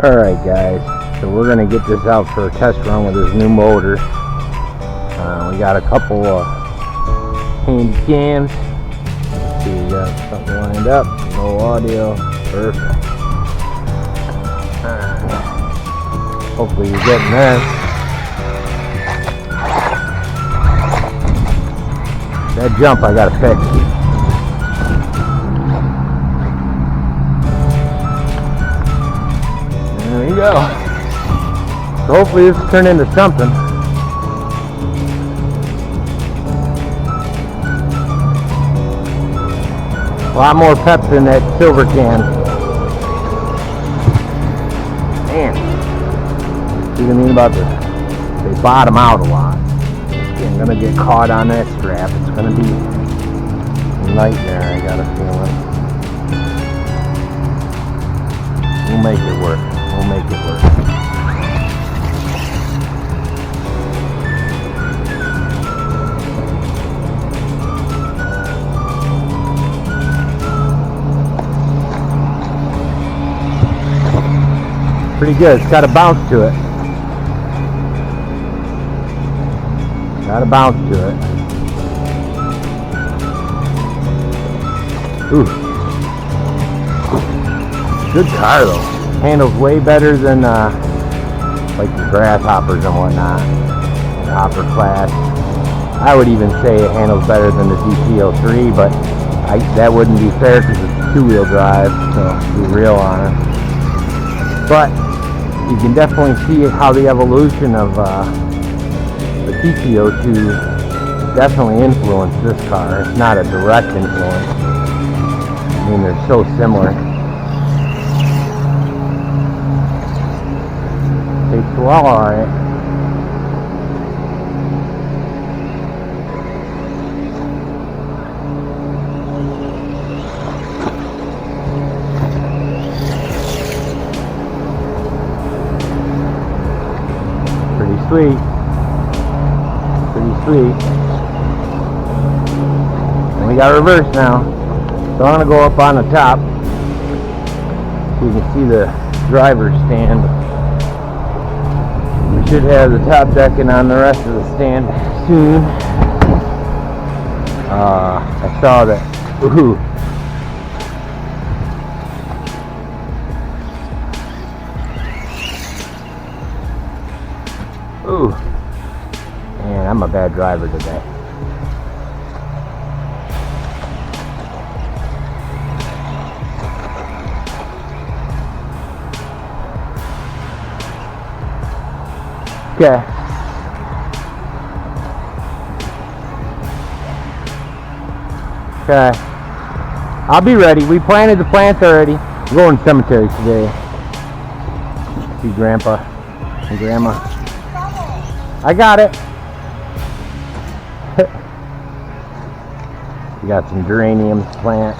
Alright guys, so we're going to get this out for a test run with this new motor. We got a couple handy cams. Let's see, we got something lined up, no audio, perfect. Hopefully you're getting that. That jump I gotta fix. There you go. So hopefully this will turn into something. A lot more pep in that silver can. Man. See what I mean about this? They bottom out a lot. I'm gonna get caught on that strap. It's gonna be a nightmare, I got a feeling. We'll make it work. We'll make it work. Pretty good. It's got a bounce to it. Got a bounce to it. Ooh. Good car though. Handles way better than like the grasshoppers and whatnot. The hopper class. I would even say it handles better than the DF03, but that wouldn't be fair because it's two-wheel drive, so be real on it. But you can definitely see how the evolution of the DF02 definitely influenced this car. It's not a direct influence. I mean, they're so similar. Takes well, alright. Pretty sweet. Pretty sweet. And we got reverse now. So I'm going to go up on the top so you can see the driver's stand. We should have the top decking on the rest of the stand soon. I saw that. Ooh. Ooh. Man, I'm a bad driver today. Okay. Okay. I'll be ready. We planted the plants already. We're going to the cemetery today. See Grandpa and Grandma. I got it. We got some geraniums to plant.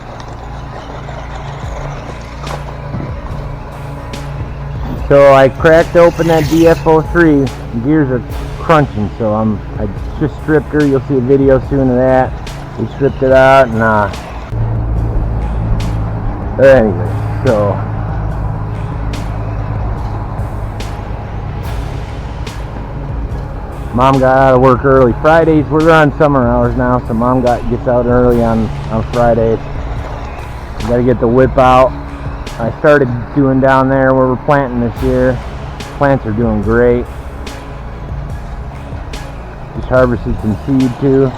So I cracked open that DF03. Gears are crunching, so I just stripped her. You'll see a video soon of that. We stripped it out, and anyway, so Mom got out of work early. Fridays, we're on summer hours now, so Mom gets out early on Fridays. We gotta get the whip out. I started doing down there where we're planting this year. Plants are doing great. Just harvested some seed too.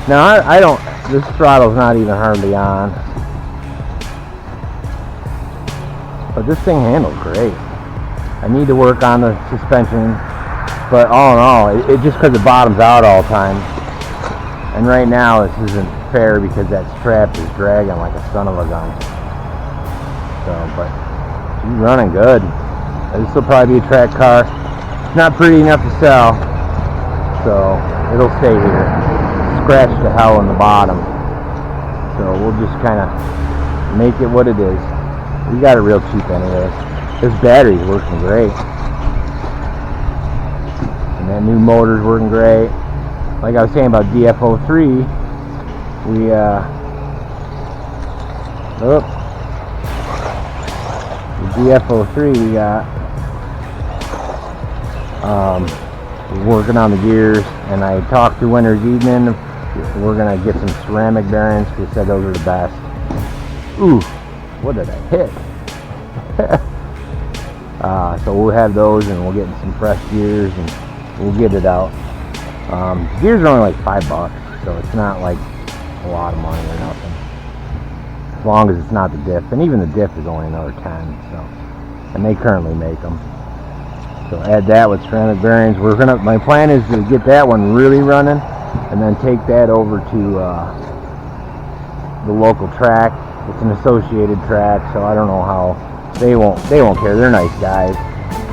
Now I don't, this throttle's not even hardly on. But this thing handles great. I need to work on the suspension. But all in all, it just because it bottoms out all the time. And right now this isn't fair because that strap is dragging like a son of a gun. So, but she's running good. This will probably be a track car. It's not pretty enough to sell, so it'll stay here. Scratch to hell in the bottom. So we'll just kind of make it what it is. We got it real cheap anyway. This battery's working great. And that new motor's working great. Like I was saying about DF03, we the DF03 we got Working on the gears, and I talked to Winter's Evening. We're gonna get some ceramic bearings. They said those are the best. Ooh, what did I hit? So we'll have those, and we'll get some fresh gears, and we'll get it out. Gears are only like $5, so it's not like a lot of money or nothing, as long as it's not the diff, and even the diff is only another 10. So, and they currently make them. So add that with ceramic bearings. My plan is to get that one really running, and then take that over to the local track. It's an associated track, so I don't know how they won't care. They're nice guys.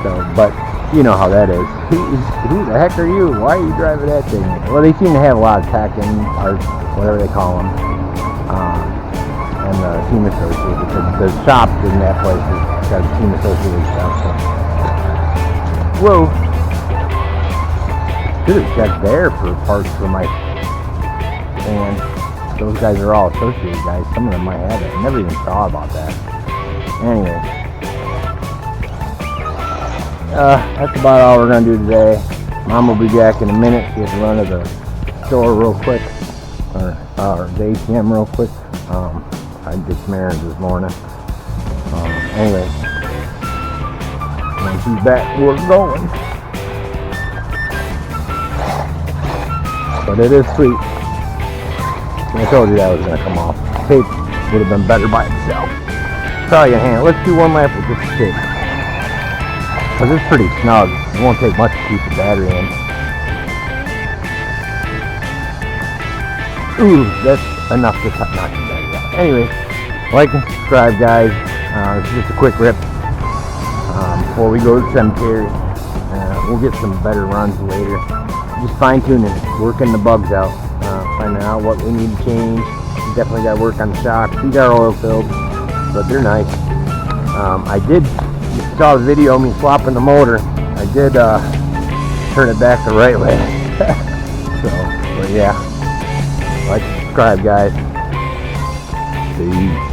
So, but you know how that is. Who the heck are you? Why are you driving that thing? Well, they seem to have a lot of tech and or whatever they call them, and the team associated. The shop in that place has got team associated stuff. So. Whoa! Should have checked there for parts for my van. Those guys are all associated guys. Some of them might have it. I never even thought about that. Anyway, that's about all we're gonna do today. Mom will be back in a minute. She has to run to the store real quick, or the ATM real quick. I did some errands this morning. Anyway. When she's back, we're going. But it is sweet. I told you that was going to come off. Tape would have been better by itself. Probably gonna handle. Let's do one lap with this tape. Because it's pretty snug. It won't take much to keep the battery in. Ooh, that's enough to knock the battery out. Anyway, like and subscribe, guys. This is just a quick rip. Before we go to the cemetery. We'll get some better runs later. Just fine-tuning, working the bugs out, finding out what we need to change. Definitely got to work on the shocks. These are oil filled, but they're nice. I did, you saw the video of me swapping the motor. I did turn it back the right way. So, but yeah, like, subscribe, guys. Peace.